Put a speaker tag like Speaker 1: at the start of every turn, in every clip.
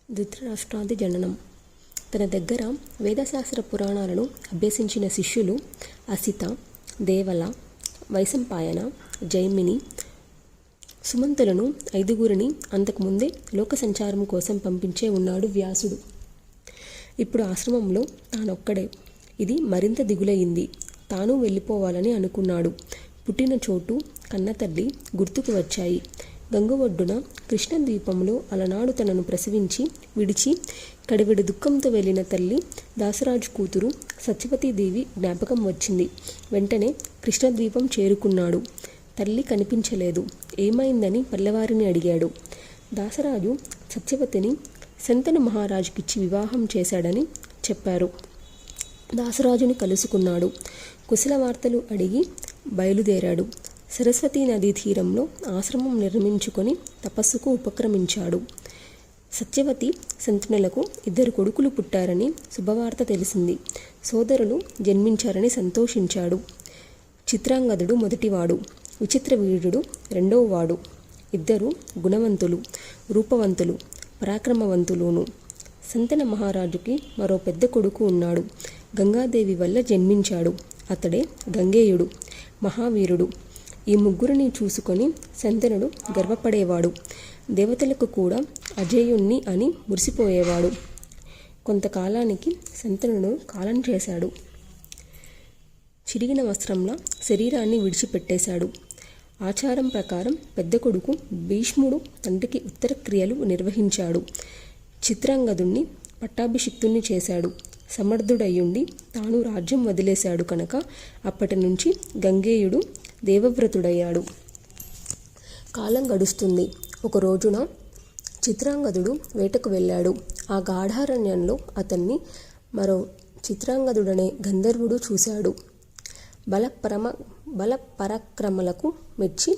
Speaker 1: ధృతరాష్ట్రాది జననం. తన దగ్గర వేదశాస్త్ర పురాణాలను అభ్యసించిన శిష్యులు అసిత, దేవల, వైశంపాయన, జైమిని, సుమంతులను 5గురిని అంతకుముందే లోక సంచారం కోసం పంపించే ఉన్నాడు వ్యాసుడు. ఇప్పుడు ఆశ్రమంలో తానొక్కడే. ఇది మరింత దిగులయింది. తాను వెళ్ళిపోవాలని అనుకున్నాడు. పుట్టిన చోటు, కన్నతల్లి గుర్తుకు వచ్చాయి. గంగ ఒడ్డున కృష్ణద్వీపంలో అలనాడు తనను ప్రసవించి విడిచి కడివెడు దుఃఖంతో వెళ్ళిన తల్లి దాసరాజు కూతురు సత్యవతీదేవి జ్ఞాపకం వచ్చింది. వెంటనే కృష్ణద్వీపం చేరుకున్నాడు. తల్లి కనిపించలేదు. ఏమైందని పల్లెవారిని అడిగాడు. దాసరాజు సత్యవతిని శంతను మహారాజుకిచ్చి వివాహం చేశాడని చెప్పారు. దాసరాజుని కలుసుకున్నాడు. కుశల వార్తలు అడిగి బయలుదేరాడు. సరస్వతీ నదీ తీరంలో ఆశ్రమం నిర్మించుకొని తపస్సుకు ఉపక్రమించాడు. సత్యవతి శంతనులకు 2 కొడుకులు పుట్టారని శుభవార్త తెలిసింది. సోదరులు జన్మించారని సంతోషించాడు. చిత్రాంగదుడు మొదటివాడు, విచిత్రవీర్యుడు రెండోవాడు. 2 గుణవంతులు, రూపవంతులు, పరాక్రమవంతులును. శంతన మహారాజుకి మరో పెద్ద కొడుకు ఉన్నాడు. గంగాదేవి వల్ల జన్మించాడు. అతడే గంగేయుడు, మహావీరుడు. ఈ ముగ్గురిని చూసుకొని శంతనుడు గర్వపడేవాడు. దేవతలకు కూడా అజేయుణ్ణి అని మురిసిపోయేవాడు. కొంతకాలానికి శంతనుడు కాలం చేశాడు. చిరిగిన వస్త్రంలా శరీరాన్ని విడిచిపెట్టేశాడు. ఆచారం ప్రకారం పెద్ద కొడుకు భీష్ముడు తండ్రికి ఉత్తరక్రియలు నిర్వహించాడు. చిత్రాంగదుణ్ణి పట్టాభిషిక్తుణ్ణి చేశాడు. సమర్థుడయ్యుండి తాను రాజ్యం వదిలేశాడు కనుక అప్పటి నుంచి గంగేయుడు దేవవ్రతుడయ్యాడు. కాలం గడుస్తుంది. ఒక రోజున చిత్రాంగదుడు వేటకు వెళ్ళాడు. ఆ గాఢారణ్యంలో అతన్ని మరో చిత్రాంగదుడనే గంధర్వుడు చూశాడు. బలపరాక్రమలకు మెచ్చి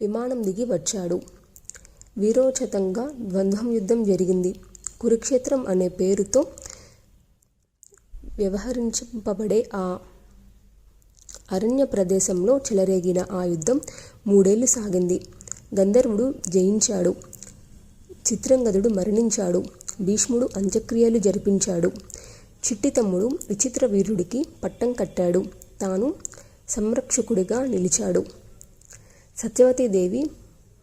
Speaker 1: విమానం దిగి వచ్చాడు. వీరోచితంగా ద్వంద్వం యుద్ధం జరిగింది. కురుక్షేత్రం అనే పేరుతో వ్యవహరింపబడే ఆ అరణ్య ప్రదేశంలో చెలరేగిన ఆ యుద్ధం 3 ఏళ్లు సాగింది. గంధర్వుడు జయించాడు. చిత్రాంగదుడు మరణించాడు. భీష్ముడు అంత్యక్రియలు జరిపించాడు. చిట్టి తమ్ముడు విచిత్ర వీరుడికి పట్టం కట్టాడు. తాను సంరక్షకుడిగా నిలిచాడు. సత్యవతీదేవి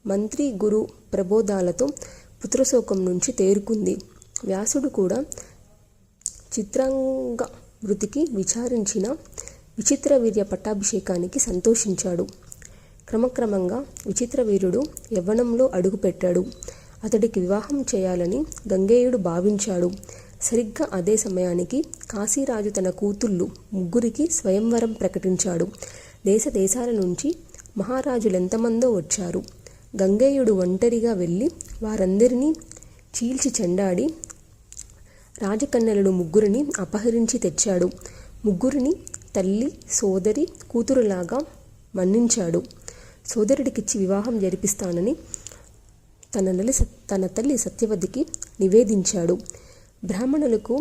Speaker 1: మంత్రి గురు ప్రబోధాలతో పుత్రశోకం నుంచి తేరుకుంది. వ్యాసుడు కూడా చిత్రాంగ మృతికి విచారించిన విచిత్ర వీర్య పట్టాభిషేకానికి సంతోషించాడు. క్రమక్రమంగా విచిత్ర వీరుడు యవ్వనంలో అడుగుపెట్టాడు. అతడికి వివాహం చేయాలని గంగేయుడు భావించాడు. సరిగ్గా అదే సమయానికి కాశీరాజు తన కూతుళ్ళు 3కి స్వయంవరం ప్రకటించాడు. దేశ దేశాల నుంచి మహారాజులెంతమందో వచ్చారు. గంగేయుడు ఒంటరిగా వెళ్ళి వారందరినీ చీల్చి చెండాడి రాజకన్యలను 3ని అపహరించి తెచ్చాడు. 3ని తల్లి, సోదరి, కూతురులాగా మన్నించాడు. సోదరుడికిచ్చి వివాహం జరిపిస్తానని తన తల్లి సత్యవతికి నివేదించాడు. బ్రాహ్మణులకు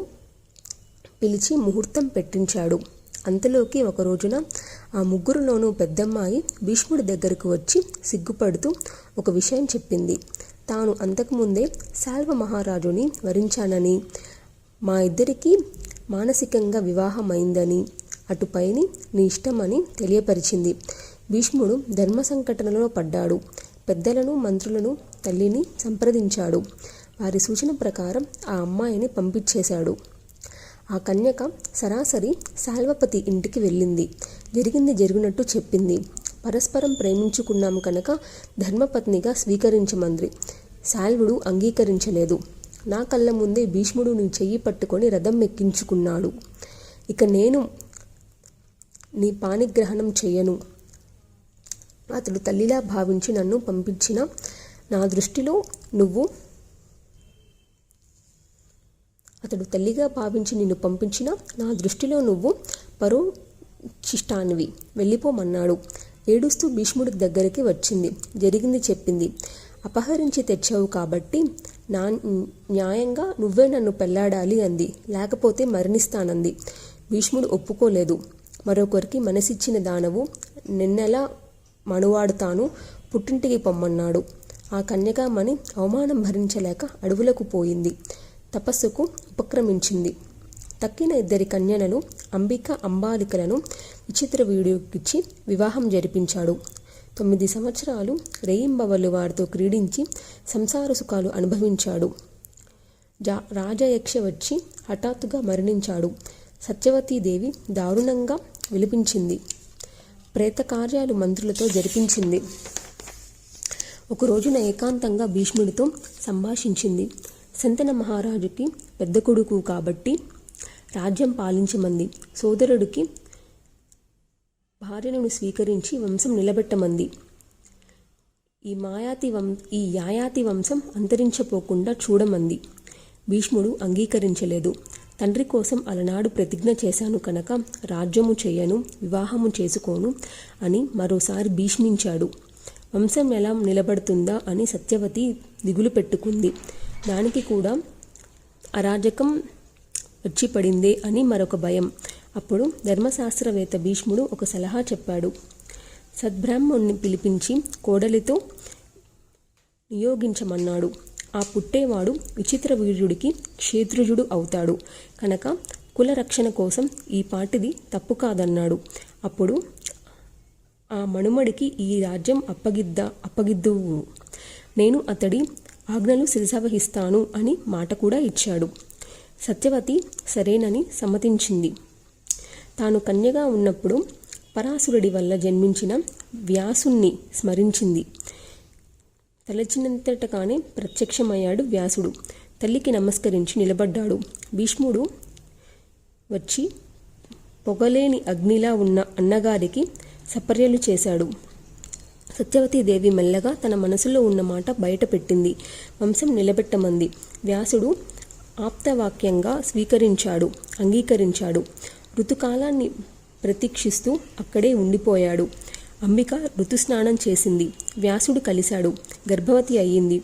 Speaker 1: పిలిచి ముహూర్తం పెట్టించాడు. అంతలోకి ఒక రోజున ఆ 3లోనూ పెద్దమ్మాయి భీష్ముడి దగ్గరకు వచ్చి సిగ్గుపడుతూ ఒక విషయం చెప్పింది. తాను అంతకుముందే శాల్వ మహారాజుని వరించానని, మా ఇద్దరికీ మానసికంగా వివాహమైందని, అటుపైని నీ ఇష్టమని తెలియపరిచింది. భీష్ముడు ధర్మ సంకటనలో పడ్డాడు. పెద్దలను, మంత్రులను, తల్లిని సంప్రదించాడు. వారి సూచన ప్రకారం ఆ అమ్మాయిని పంపించేశాడు. ఆ కన్యక సరాసరి శాల్వపతి ఇంటికి వెళ్ళింది. జరిగింది జరిగినట్టు చెప్పింది. పరస్పరం ప్రేమించుకున్నాం కనుక ధర్మపత్నిగా స్వీకరించమంది. శాల్వుడు అంగీకరించలేదు. నా కళ్ళ ముందే భీష్ముడు నీ చెయ్యి పట్టుకొని రథం ఎక్కించుకున్నాడు. ఇక నేను నీ పాణిగ్రహణం చెయ్యను. అతడు తల్లిలా భావించి నన్ను పంపించిన నా దృష్టిలో నువ్వు అతడు తల్లిగా భావించి నిన్ను పంపించిన నా దృష్టిలో నువ్వు పరోచిష్టానివి, వెళ్ళిపోమన్నాడు. ఏడుస్తూ భీష్ముడి దగ్గరికి వచ్చింది. జరిగింది చెప్పింది. అపహరించి తెచ్చావు కాబట్టి న్యాయంగా నువ్వే నన్ను పెళ్లాడాలి అంది. లేకపోతే మరణిస్తానంది. భీష్ముడు ఒప్పుకోలేదు. మరొకరికి మనసిచ్చిన దానవు నిన్నెలా మనువాడుతాను, పుట్టింటికి పొమ్మన్నాడు. ఆ కన్యకామణి అవమానం భరించలేక అడవులకు పోయింది. తపస్సుకు ఉపక్రమించింది. తక్కిన 2 కన్యలను అంబిక అంబాలికలను విచిత్ర వీడియోకిచ్చి వివాహం జరిపించాడు. 9 సంవత్సరాలు రేయింబవళ్ళు వారితో క్రీడించి సంసార సుఖాలు అనుభవించాడు. రాజయక్ష వచ్చి హఠాత్తుగా మరణించాడు. సత్యవతీదేవి దారుణంగా విలపించింది. ప్రేతకార్యాలు మంత్రులతో జరిపించింది. ఒక రోజున ఏకాంతంగా భీష్ముడితో సంభాషించింది. శంతన మహారాజుకి పెద్ద కొడుకు కాబట్టి రాజ్యం పాలించమంది. సోదరుడికి భార్యను స్వీకరించి వంశం నిలబెట్టమంది. ఈ యాయాతి వంశం అంతరించపోకుండా చూడమంది. భీష్ముడు అంగీకరించలేదు. తండ్రి కోసం అలనాడు ప్రతిజ్ఞ చేశాను కనుక రాజ్యము చేయను, వివాహము చేసుకోను అని మరోసారి భీష్మించాడు. వంశం ఎలా నిలబడుతుందా అని సత్యవతి దిగులు పెట్టుకుంది. దానికి కూడా అరాజకం వచ్చి పడిందే అని మరొక భయం. అప్పుడు ధర్మశాస్త్రవేత్త భీష్ముడు ఒక సలహా చెప్పాడు. సద్బ్రాహ్మణ్ణి పిలిపించి కోడలితో నియోగించమన్నాడు. ఆ పుట్టేవాడు విచిత్ర వీర్యుడికి క్షేత్రుజుడు అవుతాడు కనుక కుల రక్షణ కోసం ఈ పాటిది తప్పు కాదన్నాడు. అప్పుడు ఆ మనుమడికి ఈ రాజ్యం అప్పగిద్దువు, నేను అతడి ఆజ్ఞలు శిరసావహిస్తాను అని మాట కూడా ఇచ్చాడు. సత్యవతి సరేనని సమ్మతించింది. తాను కన్యగా ఉన్నప్పుడు పరాశరుడి వల్ల జన్మించిన వ్యాసుణ్ణి స్మరించింది. తలచినంతటగానే ప్రత్యక్షమయ్యాడు వ్యాసుడు. తల్లికి నమస్కరించి నిలబడ్డాడు. భీష్ముడు వచ్చి పొగలేని అగ్నిలా ఉన్న అన్నగారికి సపర్యలు చేశాడు. సత్యవతీదేవి మెల్లగా తన మనసులో ఉన్న మాట బయట పెట్టింది. వంశం నిలబెట్టమంది. వ్యాసుడు ఆప్తవాక్యంగా అంగీకరించాడు. ఋతుకాలాన్ని ప్రతీక్షిస్తూ అక్కడే ఉండిపోయాడు. అంబిక ఋతుస్నానం చేసింది. వ్యాసుడు కలిశాడు. గర్భవతి అయ్యింది.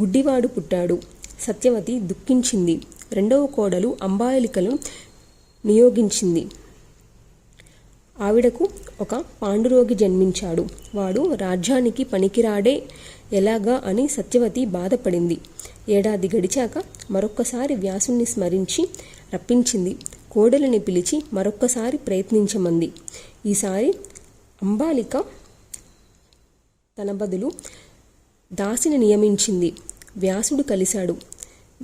Speaker 1: గుడ్డివాడు పుట్టాడు. సత్యవతి దుఃఖించింది. 2వ కోడలు అంబాలికలను నియోగించింది. ఆవిడకు ఒక పాండురోగి జన్మించాడు. వాడు రాజ్యానికి పనికిరాడే ఎలాగా అని సత్యవతి బాధపడింది. ఏడాది గడిచాక మరొక్కసారి వ్యాసుణ్ణి స్మరించి రప్పించింది. కోడలిని పిలిచి మరొక్కసారి ప్రయత్నించమంది. ఈసారి అంబాలిక తన బదులు దాసిని నియమించింది. వ్యాసుడు కలిశాడు.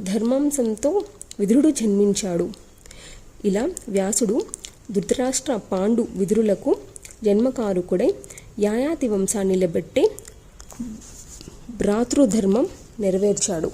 Speaker 1: ధర్మాంశంతో విదురుడు జన్మించాడు. ఇలా వ్యాసుడు ధృతరాష్ట్ర, పాండు, విదురులకు జన్మకారుకుడై యాయాతి వంశాన్ని నిలబెట్టే భ్రాతృధర్మం నెరవేర్చాడు.